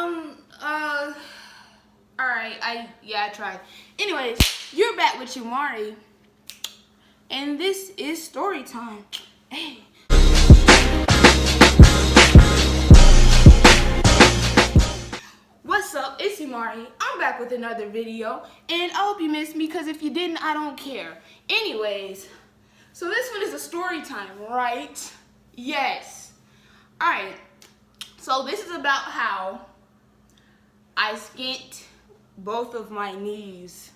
Alright, I tried. Anyways, you're back with Mari, and this is story time. Hey. What's up? It's Mari. I'm back with another video, and I hope you missed me, because if you didn't, I don't care. Anyways, so this one is a story time, right? Yes. Alright, so this is about how I skint both of my knees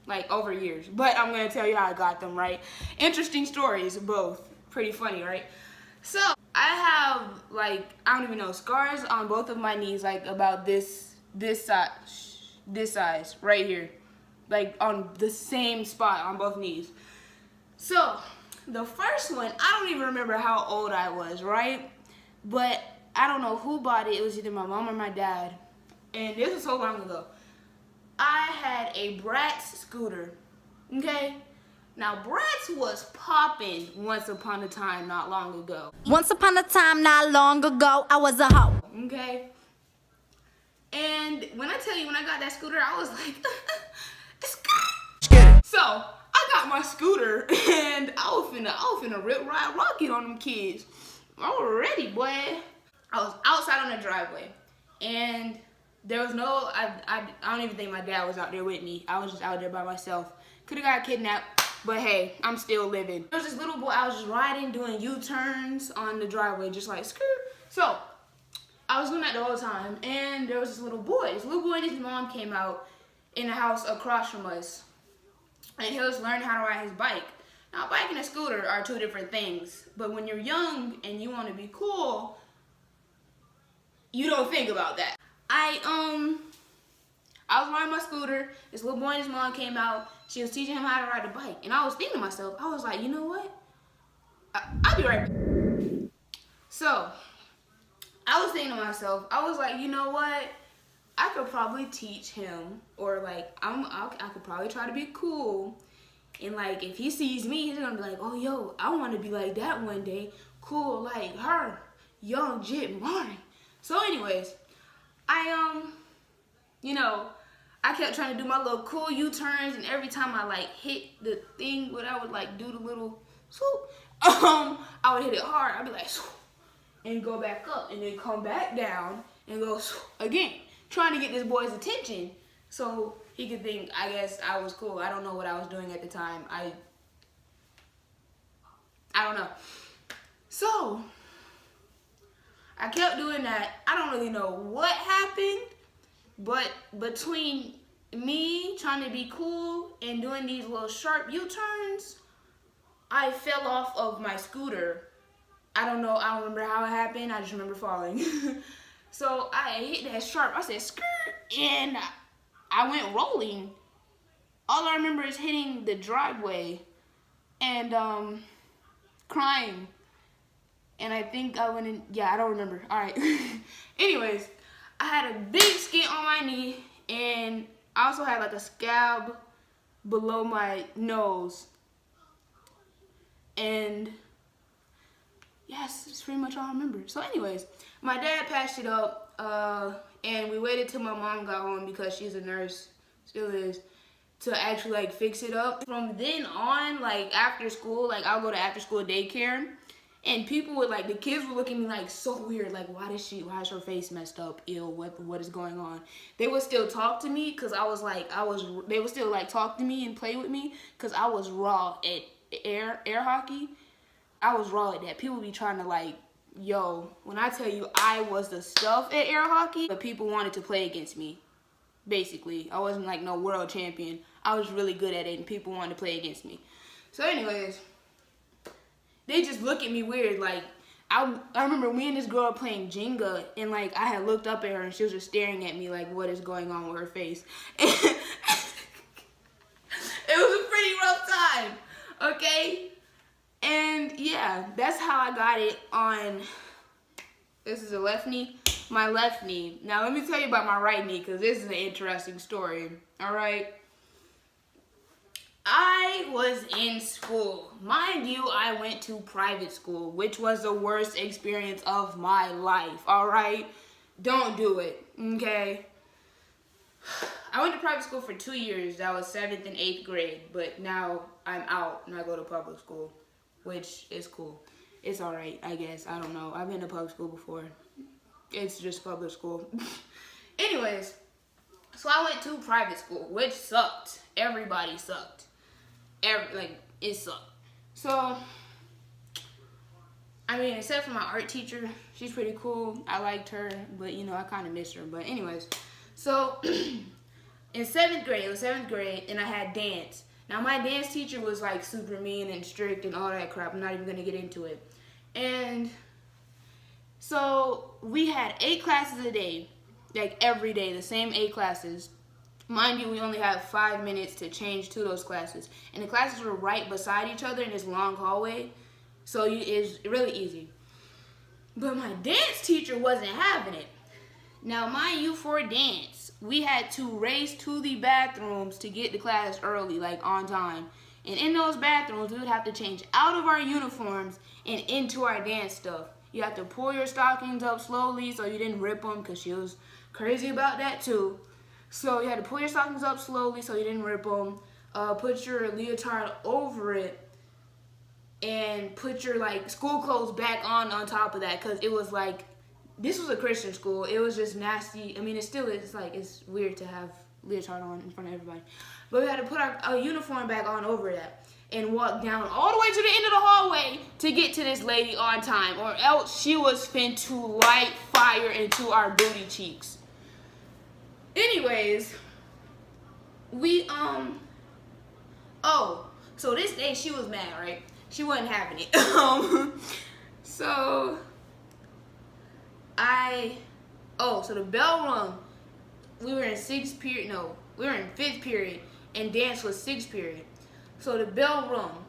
like over years, but I'm gonna tell you how I got them, right? Interesting stories, both pretty funny, right? So I have like, I don't even know, scars on both of my knees, like about this size right here, like on the same spot on both knees. So the first one, I don't even remember how old I was, right? But I don't know who bought it. It was either my mom or my dad. And this was so long ago. I had a Bratz scooter, okay? Now, Bratz was popping once upon a time not long ago. Once upon a time not long ago, I was a hoe. Okay? And when I tell you, when I got that scooter, I was like, it's good. So, I got my scooter, and I was finna rip, ride, rocket on them kids. I was ready, boy. I was outside on the driveway, and there was no, I don't even think my dad was out there with me. I was just out there by myself. Could have got kidnapped, but hey, I'm still living. There was this little boy, I was just riding, doing U-turns on the driveway, just like, skirt. So, I was doing that the whole time, and there was this little boy. This little boy and his mom came out in the house across from us, and he was learning how to ride his bike. Now, a bike and a scooter are two different things, but when you're young and you want to be cool, you don't think about that. I was riding my scooter. This little boy and his mom came out. She was teaching him how to ride the bike. And I was thinking to myself, I was like, you know what? I'll be right back. So, I was thinking to myself, I was like, you know what? I could probably teach him, or like, I could probably try to be cool. And like, if he sees me, he's gonna be like, oh, yo, I want to be like that one day. Cool like her, young jhit Mari. So anyways, I kept trying to do my little cool U-turns, and every time I like hit the thing where I would like do the little swoop, I would hit it hard. I'd be like, swoop, and go back up, and then come back down, and go swoop again, trying to get this boy's attention so he could think, I guess, I was cool. I don't know what I was doing at the time. I don't know. So I kept doing that. I don't really know what happened, but between me trying to be cool and doing these little sharp U-turns, I fell off of my scooter. I don't know, I don't remember how it happened. I just remember falling. So I hit that sharp, I said skirt, and I went rolling. All I remember is hitting the driveway and crying. And I think I went in, yeah, I don't remember. All right. Anyways, I had a big skint on my knee, and I also had like a scab below my nose. And yes, that's pretty much all I remember. So anyways, my dad patched it up, and we waited till my mom got home, because she's a nurse, still is, to actually like fix it up. From then on, like after school, like I'll go to after school daycare, and people would like, the kids would look at me like so weird, like why is her face messed up? Ew, what is going on? They would still talk to me, because they would still like talk to me and play with me, because I was raw at air hockey. I was raw at that. People be trying to like, yo, when I tell you I was the stuff at air hockey, but people wanted to play against me. Basically, I wasn't like no world champion. I was really good at it, and people wanted to play against me. So anyways, they just look at me weird. Like, I remember me and this girl playing Jenga, and like I had looked up at her, and she was just staring at me like, what is going on with her face? It was a pretty rough time, okay? And yeah, that's how I got it on, this is a left knee, my left knee. Now let me tell you about my right knee, because this is an interesting story, all right? I was in school. Mind you, I went to private school, which was the worst experience of my life, all right? Don't do it, okay? I went to private school for 2 years. That was 7th and 8th grade. But now I'm out and I go to public school, which is cool. It's alright, I guess. I don't know. I've been to public school before. It's just public school. Anyways, so I went to private school, which sucked. Everybody sucked. It sucked. So, I mean, except for my art teacher, she's pretty cool. I liked her, but you know, I kind of missed her. But anyways, so in 7th grade, it was 7th grade, and I had dance. Now, my dance teacher was like super mean and strict and all that crap. I'm not even going to get into it. And so we had 8 classes a day, like every day, the same 8 classes. Mind you, we only have 5 minutes to change to those classes. And the classes were right beside each other in this long hallway. So it's really easy. But my dance teacher wasn't having it. Now, mind you, for dance, we had to race to the bathrooms to get to class early, like on time. And in those bathrooms, we would have to change out of our uniforms and into our dance stuff. You have to pull your stockings up slowly so you didn't rip them, because she was crazy about that too. So you had to pull your stockings up slowly so you didn't rip them. Put your leotard over it. And put your like school clothes back on top of that, because it was like, this was a Christian school. It was just nasty. I mean, it still is, like, it's weird to have leotard on in front of everybody. But we had to put our uniform back on over that and walk down all the way to the end of the hallway to get to this lady on time, or else she was fin to light fire into our booty cheeks. Anyways, we so this day she was mad, right? She wasn't having it. So the bell rung. We were in 6th period. No, we were in 5th period, and dance was 6th period. So the bell rung.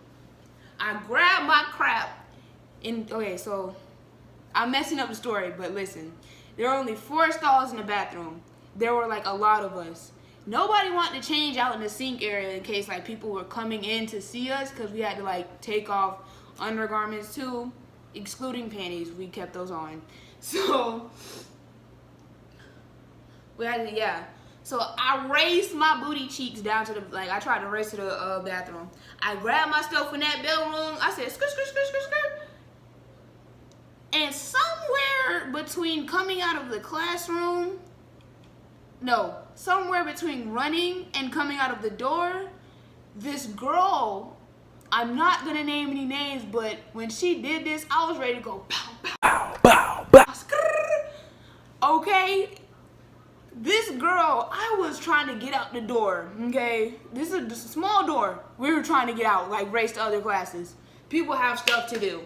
I grabbed my crap. So I'm messing up the story, but listen. There were only 4 stalls in the bathroom. There were like a lot of us. Nobody wanted to change out in the sink area in case like people were coming in to see us, because we had to like take off undergarments too, excluding panties. We kept those on. So we had to, So I raised my booty cheeks down to I tried to race to the bathroom. I grabbed my stuff in that bell room. I said, skirt, skirt, skirt, skirt, skirt. And somewhere between coming out of the classroom, somewhere between running and coming out of the door, this girl, I'm not going to name any names, but when she did this, I was ready to go pow, pow, pow, pow, pow. Okay? This girl, I was trying to get out the door, okay? This is a small door. We were trying to get out, like race to other classes. People have stuff to do.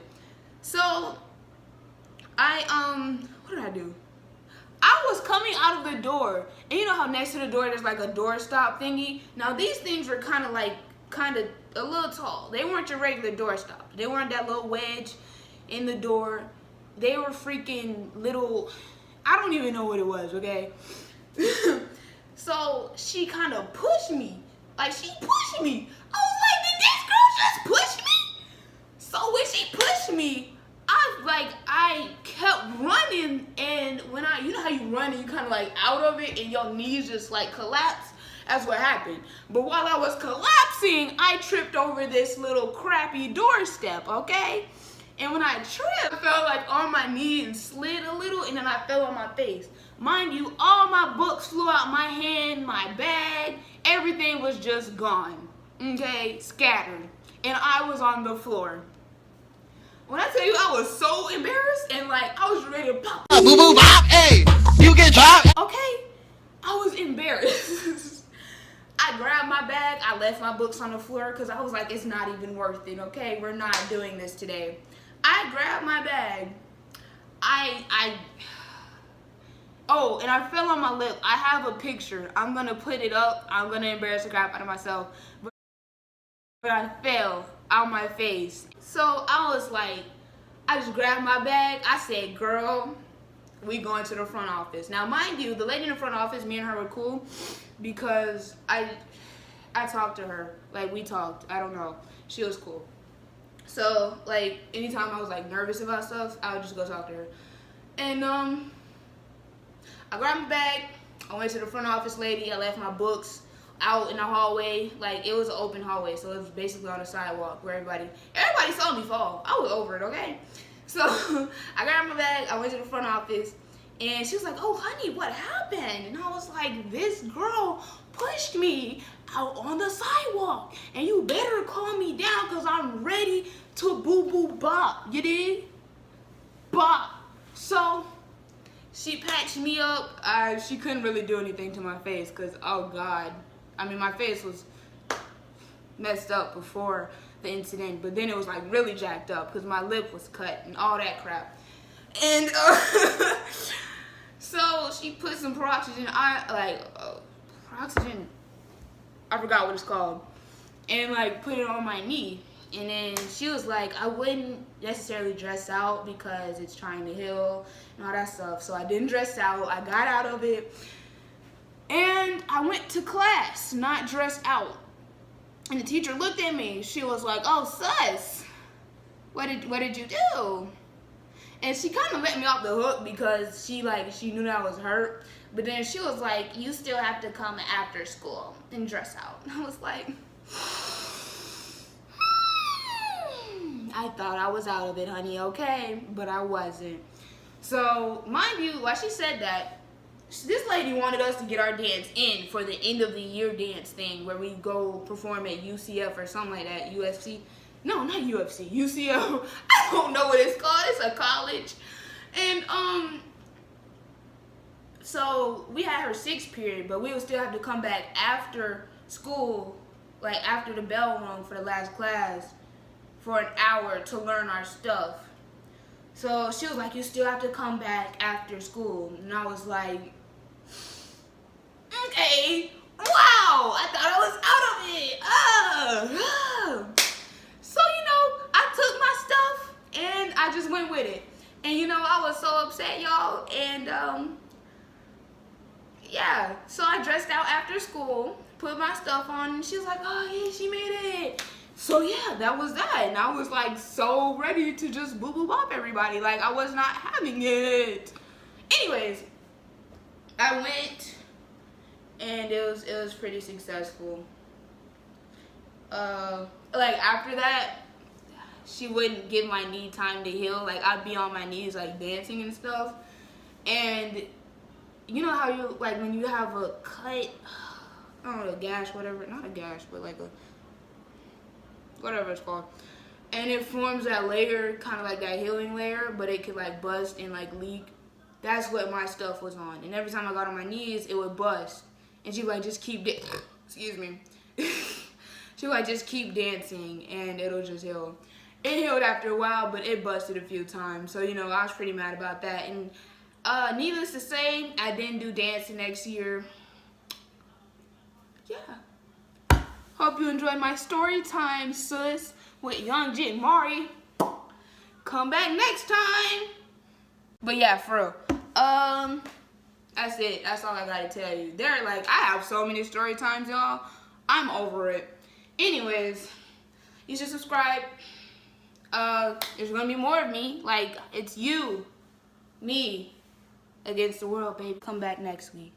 So, what did I do? I was coming out of the door, and you know how next to the door there's like a door stop thingy? Now these things were kind of a little tall. They weren't your regular door stop. They weren't that little wedge in the door. They were freaking little, I don't even know what it was, okay? So she kind of pushed me. Like, she pushed me. I was like, did this girl just push me? So when she pushed me, I kept running, and when you know how you run and you kind of like out of it and your knees just like collapse? That's what happened. But while I was collapsing, I tripped over this little crappy doorstep, okay? And when I tripped, I fell like on my knee and slid a little, and then I fell on my face. Mind you, all my books flew out my hand, my bag, everything was just gone, okay? Scattered. And I was on the floor. When I tell you I was so embarrassed and like I was ready to pop. Boo boo bop, hey, you get dropped. Okay, I was embarrassed. I grabbed my bag. I left my books on the floor because I was like, it's not even worth it. Okay, we're not doing this today. I grabbed my bag. And I fell on my lip. I have a picture. I'm gonna put it up. I'm gonna embarrass the crap out of myself. But I fell on my face. So I was like, I just grabbed my bag. I said, girl, we going to the front office. Now, mind you, the lady in the front office, me and her were cool because I talked to her. Like, we talked. I don't know. She was cool. So, like, anytime I was, like, nervous about stuff, I would just go talk to her. And, I grabbed my bag. I went to the front office lady. I left my books out in the hallway. Like, it was an open hallway, so it was basically on the sidewalk where everybody saw me fall. I was over it, okay? So I grabbed my bag. I went to the front office, and she was like, "Oh, honey, what happened?" And I was like, "This girl pushed me out on the sidewalk, and you better calm me down because I'm ready to boo-boo bop." You did? Bop. So she patched me up. She couldn't really do anything to my face because, oh God, I mean, my face was messed up before the incident, but then it was like really jacked up because my lip was cut and all that crap. And so she put some peroxygen, peroxygen, I forgot what it's called, and like put it on my knee. And then she was like, I wouldn't necessarily dress out because it's trying to heal and all that stuff. So I didn't dress out. I got out of it. And I went to class, not dressed out. And the teacher looked at me. She was like, "Oh, sus, what did you do?" And she kind of let me off the hook because she knew that I was hurt. But then she was like, "You still have to come after school and dress out." And I was like, I thought I was out of it, honey, okay? But I wasn't. So, mind you, while she said that, this lady wanted us to get our dance in for the end of the year dance thing where we go perform at UCF or something like that. UFC? No, not UFC. UCF. I don't know what it's called. It's a college. And, so we had her 6th period, but we would still have to come back after school, like after the bell rung for the last class, for an hour to learn our stuff. So she was like, "You still have to come back after school." And I was like, okay, wow, I thought I was out of it. So, I took my stuff and I just went with it. And, I was so upset, y'all. And, yeah, so I dressed out after school, put my stuff on, and she was like, "Oh, yeah, she made it." So yeah, that was that. And I was like so ready to just boo-boo bop everybody. Like I was not having it. Anyways, I went and it was pretty successful. Like after that, she wouldn't give my knee time to heal. Like I'd be on my knees like dancing and stuff. And you know how you like when you have a cut, I don't know, a gash, whatever, not a gash, but like a whatever it's called, and it forms that layer, kind of like that healing layer, but it could like bust and like leak. That's what my stuff was on, and every time I got on my knees, it would bust. And she would like just keep excuse me. She would like just keep dancing, and it'll just heal. It healed after a while, but it busted a few times. So I was pretty mad about that. And needless to say, I didn't do dancing next year. Yeah. Hope you enjoyed my story time, sis, with Young Jit and Mari. Come back next time. But yeah, for real. That's it. That's all I gotta tell you. I have so many story times, y'all. I'm over it. Anyways, you should subscribe. There's gonna be more of me. Like, it's you, me, against the world, babe. Come back next week.